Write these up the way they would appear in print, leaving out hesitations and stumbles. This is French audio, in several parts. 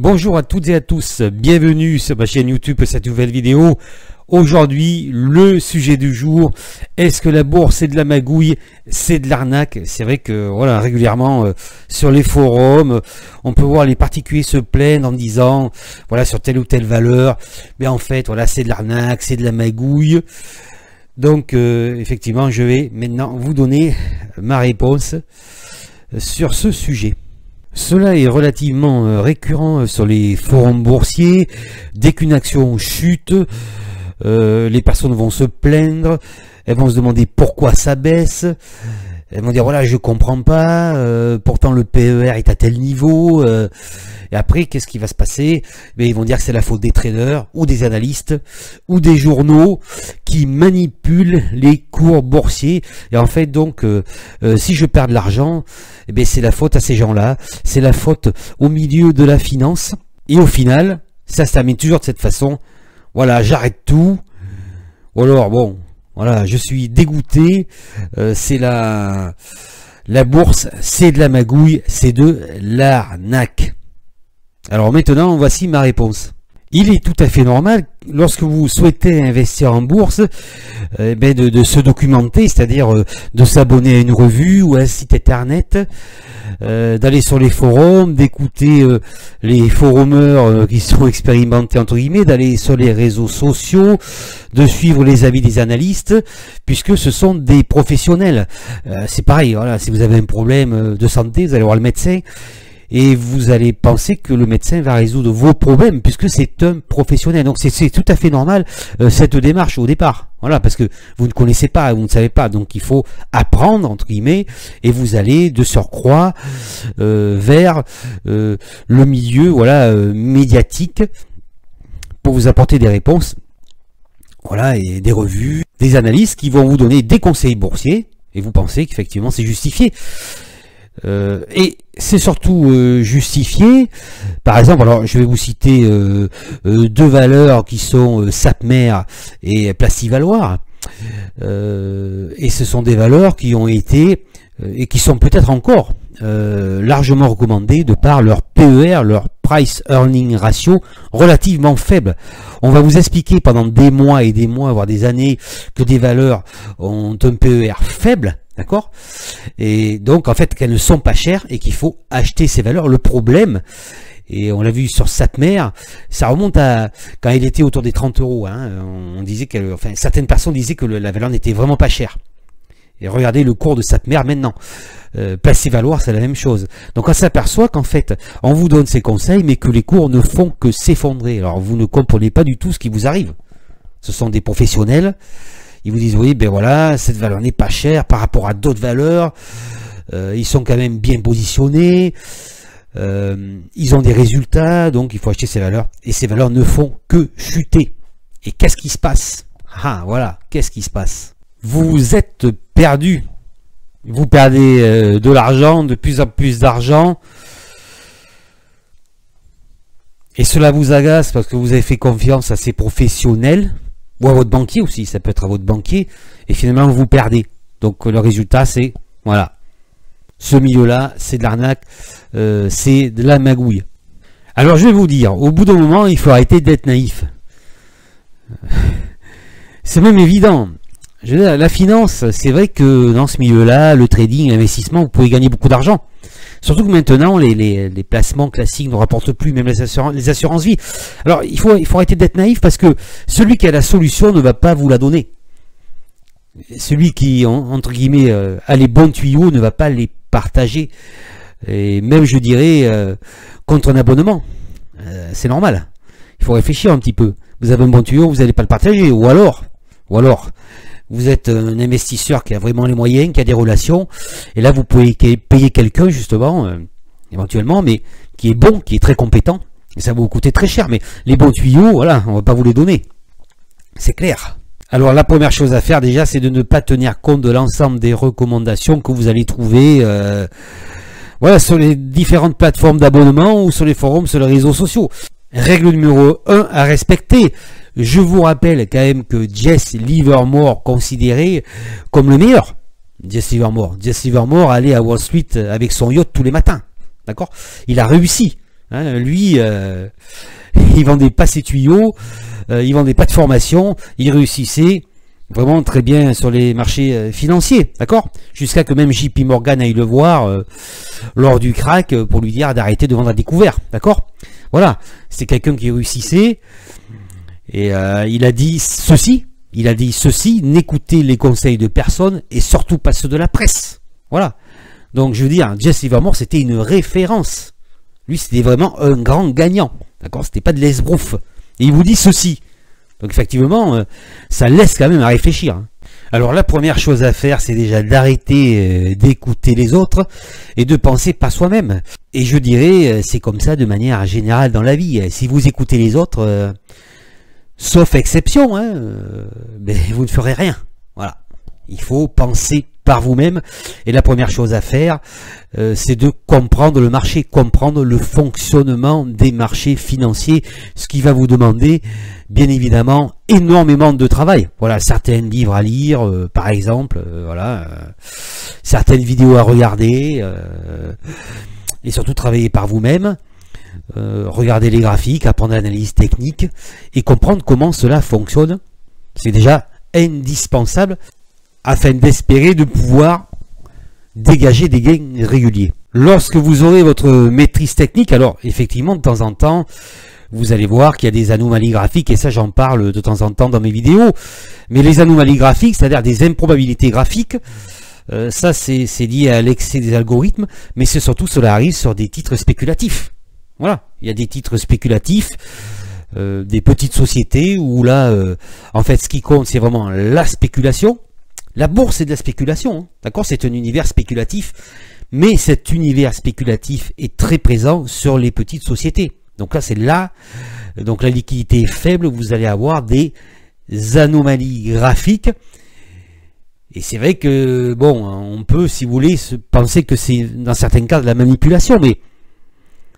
Bonjour à toutes et à tous, bienvenue sur ma chaîne YouTube pour cette nouvelle vidéo. Aujourd'hui, le sujet du jour, est-ce que la bourse c'est de la magouille, c'est de l'arnaque? C'est vrai que voilà, régulièrement sur les forums, on peut voir les particuliers se plaindre en disant voilà, sur telle ou telle valeur, mais en fait voilà, c'est de l'arnaque, c'est de la magouille. Donc effectivement, je vais maintenant vous donner ma réponse sur ce sujet. Cela est relativement récurrent sur les forums boursiers. Dès qu'une action chute, les personnes vont se plaindre, elles vont se demander pourquoi ça baisse, elles vont dire voilà, je comprends pas, pourtant le PER est à tel niveau, et après qu'est-ce qui va se passer? Mais ils vont dire que c'est la faute des traders ou des analystes ou des journaux qui manipulent les cours boursiers. Et en fait donc si je perds de l'argent, eh bien c'est la faute à ces gens-là, c'est la faute au milieu de la finance, et au final ça se termine toujours de cette façon. Voilà, j'arrête tout, ou alors bon voilà, je suis dégoûté, c'est la bourse, c'est de la magouille, c'est de l'arnaque. Alors maintenant, voici ma réponse. Il est tout à fait normal, lorsque vous souhaitez investir en bourse, de se documenter, c'est-à-dire de s'abonner à une revue ou à un site internet, d'aller sur les forums, d'écouter les forumeurs qui sont expérimentés entre guillemets, d'aller sur les réseaux sociaux, de suivre les avis des analystes, puisque ce sont des professionnels. C'est pareil, voilà, si vous avez un problème de santé, vous allez voir le médecin, et vous allez penser que le médecin va résoudre vos problèmes, puisque c'est un professionnel. Donc c'est tout à fait normal cette démarche au départ. Voilà, parce que vous ne connaissez pas, vous ne savez pas, donc il faut apprendre entre guillemets, et vous allez de surcroît vers le milieu voilà médiatique pour vous apporter des réponses. Voilà, et des revues, des analystes qui vont vous donner des conseils boursiers, et vous pensez qu'effectivement c'est justifié. Et c'est surtout justifié. Par exemple, alors je vais vous citer deux valeurs qui sont Sapmer et Placivaloir, et ce sont des valeurs qui ont été et qui sont peut-être encore largement recommandées de par leur PER, leur Price Earning Ratio relativement faible. On va vous expliquer pendant des mois et des mois, voire des années, que des valeurs ont un PER faible. D'accord? Et donc en fait qu'elles ne sont pas chères et qu'il faut acheter ces valeurs. Le problème, et on l'a vu sur Sapmer, ça remonte à quand il était autour des 30 euros. Hein, on disait que, enfin certaines personnes disaient que la valeur n'était vraiment pas chère. Et regardez le cours de Sapmer maintenant. Placivaloir, c'est la même chose. Donc on s'aperçoit qu'en fait on vous donne ces conseils, mais que les cours ne font que s'effondrer. Alors vous ne comprenez pas du tout ce qui vous arrive. Ce sont des professionnels. Ils vous disent oui, ben voilà, cette valeur n'est pas chère par rapport à d'autres valeurs, ils sont quand même bien positionnés, ils ont des résultats, donc il faut acheter ces valeurs, et ces valeurs ne font que chuter. Et qu'est-ce qui se passe? Ah voilà, qu'est-ce qui se passe? Vous êtes perdu, vous perdez de l'argent, de plus en plus d'argent, et cela vous agace parce que vous avez fait confiance à ces professionnels, ou à votre banquier aussi, ça peut être à votre banquier, et finalement vous perdez. Donc le résultat c'est, voilà, ce milieu-là, c'est de l'arnaque, c'est de la magouille. Alors je vais vous dire, au bout d'un moment, il faut arrêter d'être naïf. C'est même évident. Je veux dire, la finance, c'est vrai que dans ce milieu-là, le trading, l'investissement, vous pouvez gagner beaucoup d'argent. Surtout que maintenant, les placements classiques ne rapportent plus, même les assurances vie. Alors, il faut arrêter d'être naïf, parce que celui qui a la solution ne va pas vous la donner. Celui qui, entre guillemets, a les bons tuyaux ne va pas les partager. Et même, je dirais, contre un abonnement. C'est normal. Il faut réfléchir un petit peu. Vous avez un bon tuyau, vous n'allez pas le partager. Ou alors, vous êtes un investisseur qui a vraiment les moyens, qui a des relations, et là vous pouvez payer quelqu'un justement, éventuellement, mais qui est bon, qui est très compétent, et ça va vous coûter très cher, mais les bons tuyaux, voilà, on va pas vous les donner, c'est clair. Alors la première chose à faire déjà, c'est de ne pas tenir compte de l'ensemble des recommandations que vous allez trouver voilà, sur les différentes plateformes d'abonnement ou sur les forums, sur les réseaux sociaux. Règle numéro 1 à respecter. Je vous rappelle quand même que Jesse Livermore, considéré comme le meilleur, Jesse Livermore allait à Wall Street avec son yacht tous les matins, d'accord? Il a réussi Hein, lui, il vendait pas ses tuyaux, il vendait pas de formation, il réussissait vraiment très bien sur les marchés financiers, d'accord? Jusqu'à que même JP Morgan aille le voir lors du crack pour lui dire d'arrêter de vendre à découvert, d'accord? Voilà, c'est quelqu'un qui réussissait et il a dit ceci, n'écoutez les conseils de personne et surtout pas ceux de la presse. Voilà. Donc je veux dire, Jesse Livermore c'était une référence. Lui c'était vraiment un grand gagnant, d'accord? C'était pas de l'esbrouf. Et il vous dit ceci. Donc effectivement, ça laisse quand même à réfléchir. Hein. Alors la première chose à faire, c'est déjà d'arrêter d'écouter les autres et de penser par soi-même. Et je dirais, c'est comme ça de manière générale dans la vie. Si vous écoutez les autres, sauf exception, hein, ben, vous ne ferez rien. Voilà. Il faut penser par vous-même. Et la première chose à faire, c'est de comprendre le marché, comprendre le fonctionnement des marchés financiers, ce qui va vous demander, bien évidemment, énormément de travail. Voilà, certains livres à lire, par exemple, certaines vidéos à regarder, et surtout travailler par vous-même, regarder les graphiques, apprendre l'analyse technique, et comprendre comment cela fonctionne. C'est déjà indispensable afin d'espérer de pouvoir dégager des gains réguliers. Lorsque vous aurez votre maîtrise technique, alors effectivement de temps en temps, vous allez voir qu'il y a des anomalies graphiques, et ça j'en parle de temps en temps dans mes vidéos, mais les anomalies graphiques, c'est-à-dire des improbabilités graphiques, ça c'est lié à l'excès des algorithmes, mais c'est surtout cela arrive sur des titres spéculatifs. Voilà, il y a des titres spéculatifs, des petites sociétés où là, en fait ce qui compte c'est vraiment la spéculation. La bourse, c'est de la spéculation, hein. D'accord? C'est un univers spéculatif, mais cet univers spéculatif est très présent sur les petites sociétés. Donc là, c'est là, donc la liquidité est faible, vous allez avoir des anomalies graphiques. Et c'est vrai que, bon, on peut, si vous voulez, penser que c'est, dans certains cas, de la manipulation, mais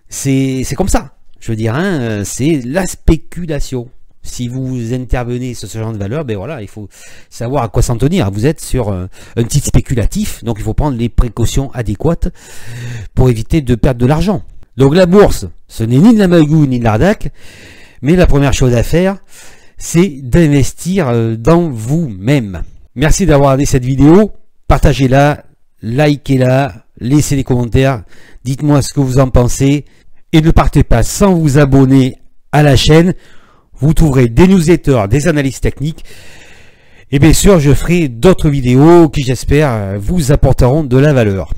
c'est comme ça. Je veux dire, hein, c'est la spéculation. Si vous intervenez sur ce genre de valeur, ben voilà, il faut savoir à quoi s'en tenir. Vous êtes sur un titre spéculatif, donc il faut prendre les précautions adéquates pour éviter de perdre de l'argent. Donc la bourse, ce n'est ni de la magouille ni de l'arnaque, mais la première chose à faire, c'est d'investir dans vous-même. Merci d'avoir regardé cette vidéo, partagez-la, likez-la, laissez des commentaires, dites-moi ce que vous en pensez, et ne partez pas sans vous abonner à la chaîne. Vous trouverez des newsletters, des analyses techniques, et bien sûr je ferai d'autres vidéos qui j'espère vous apporteront de la valeur.